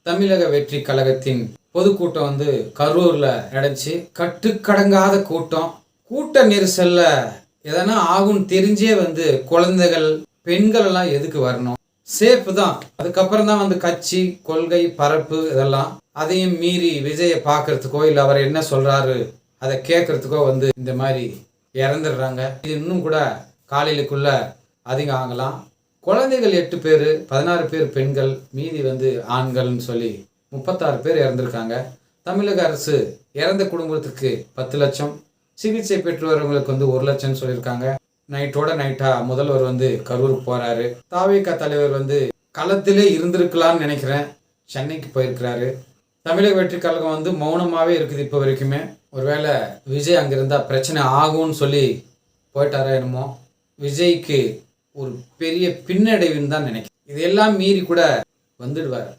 தமிழக வெற்றி கழகத்தின் பொதுக்கூட்டம் கரூர்ல நடந்துச்சு. கட்டுக்கடங்காத கூட்டம். கூட்ட நெரிசல்ல எதனா ஆகும்னு தெரிஞ்சே குழந்தைகள் பெண்கள் எல்லாம் எதுக்கு வரணும்? சேஃப் தான். அதுக்கப்புறம் தான் கட்சி கொள்கை பரப்பு இதெல்லாம். அதையும் மீறி விஜயை பார்க்கறதுக்கோ இல்லை அவர் என்ன சொல்றாரு அதை கேட்கறதுக்கோ இந்த மாதிரி இறந்துடுறாங்க. இது இன்னும் கூட காலையிலுக்குள்ள அதிகம் ஆகலாம். குழந்தைகள் 8 பேர், 16 பேர் பெண்கள், மீதி ஆண்கள்னு சொல்லி 36 பேர் இறந்துருக்காங்க. தமிழக அரசு இறந்த குடும்பத்துக்கு 10 லட்சம், சிகிச்சை பெற்றவர்களுக்கு 1 லட்சம் சொல்லியிருக்காங்க. நைட்டோட நைட்டா முதல்வர் கரூர் போறாரு. தாவேகா தலைவர் களத்திலே இருந்திருக்கலாம்னு நினைக்கிறேன். சென்னைக்கு போயிருக்கிறாரு. தமிழக வெற்றி கழகம் மௌனமாவே இருக்குது இப்போ வரைக்குமே. ஒருவேளை விஜய் அங்கிருந்தா பிரச்சனை ஆகும்னு சொல்லி போயிட்டாரா என்னமோ. விஜய்க்கு ஒரு பெரிய பின்னடைவுன்னு தான் நினைக்கிறேன். இதெல்லாம் மீறி கூட வந்துடுவார்.